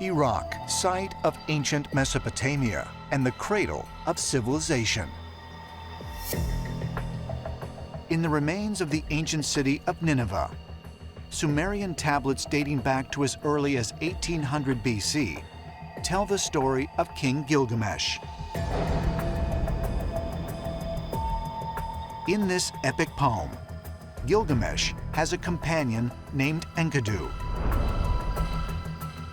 Iraq, site of ancient Mesopotamia and the cradle of civilization. In the remains of the ancient city of Nineveh, Sumerian tablets dating back to as early as 1800 BC tell the story of King Gilgamesh. In this epic poem, Gilgamesh has a companion named Enkidu,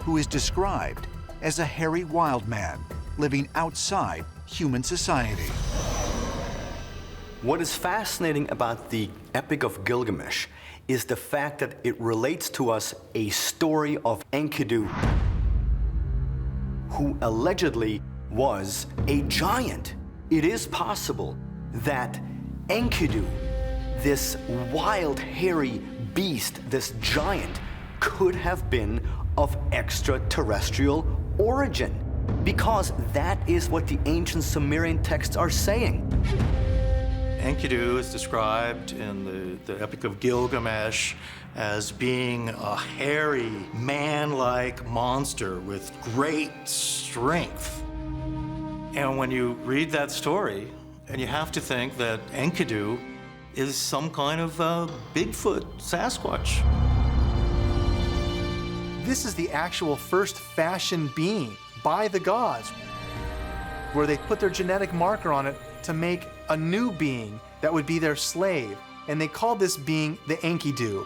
who is described as a hairy wild man living outside human society. What is fascinating about the Epic of Gilgamesh is the fact that it relates to us a story of Enkidu, who allegedly was a giant. It is possible that Enkidu, this wild, hairy beast, this giant, could have been of extraterrestrial origin, because that is what the ancient Sumerian texts are saying. Enkidu is described in the Epic of Gilgamesh as being a hairy, man-like monster with great strength. And when you read that story, and you have to think that Enkidu is some kind of Bigfoot, Sasquatch. This is the actual first fashioned being by the gods, where they put their genetic marker on it to make a new being that would be their slave, and they called this being the Enkidu.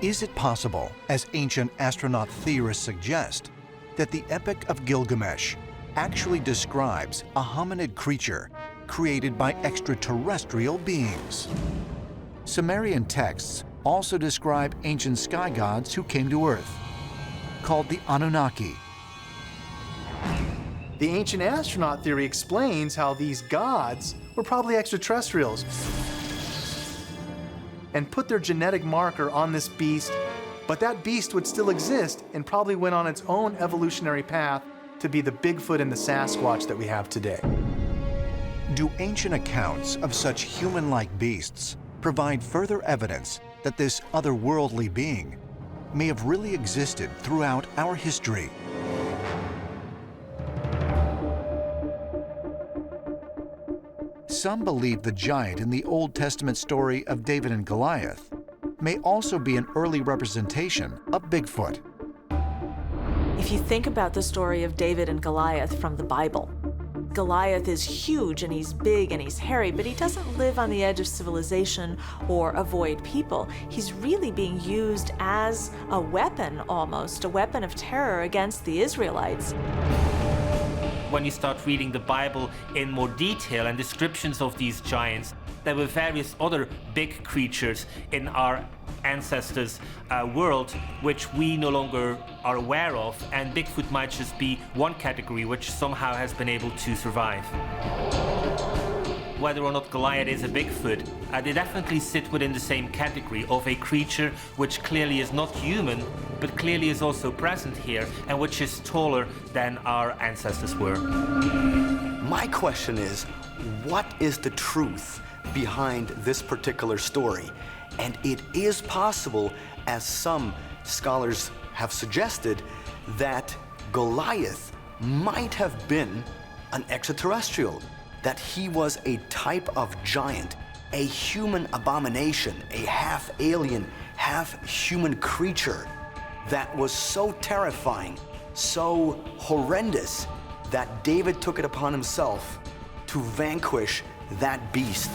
Is it possible, as ancient astronaut theorists suggest, that the Epic of Gilgamesh actually describes a hominid creature created by extraterrestrial beings? Sumerian texts also describe ancient sky gods who came to Earth, called the Anunnaki. The ancient astronaut theory explains how these gods were probably extraterrestrials and put their genetic marker on this beast, but that beast would still exist and probably went on its own evolutionary path to be the Bigfoot and the Sasquatch that we have today. Do ancient accounts of such human-like beasts provide further evidence that this otherworldly being may have really existed throughout our history? Some believe the giant in the Old Testament story of David and Goliath may also be an early representation of Bigfoot. If you think about the story of David and Goliath from the Bible, Goliath is huge and he's big and he's hairy, but he doesn't live on the edge of civilization or avoid people. He's really being used as a weapon, almost, a weapon of terror against the Israelites. When you start reading the Bible in more detail and descriptions of these giants, there were various other big creatures in our ancestors' world which we no longer are aware of, and Bigfoot might just be one category which somehow has been able to survive. Whether or not Goliath is a Bigfoot, they definitely sit within the same category of a creature which clearly is not human, but clearly is also present here, and which is taller than our ancestors were. My question is, what is the truth behind this particular story? And it is possible, as some scholars have suggested, that Goliath might have been an extraterrestrial, that he was a type of giant, a human abomination, a half-alien, half-human creature that was so terrifying, so horrendous, that David took it upon himself to vanquish that beast.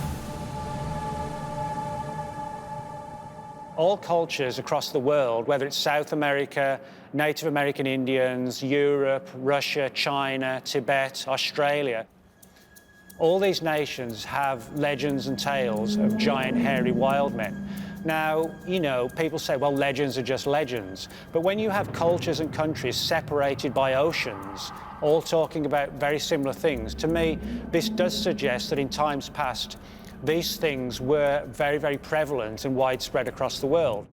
All cultures across the world, whether it's South America, Native American Indians, Europe, Russia, China, Tibet, Australia, all these nations have legends and tales of giant hairy wild men. Now, you know, people say, well, legends are just legends. But when you have cultures and countries separated by oceans, all talking about very similar things, to me, this does suggest that in times past, these things were very, very prevalent and widespread across the world.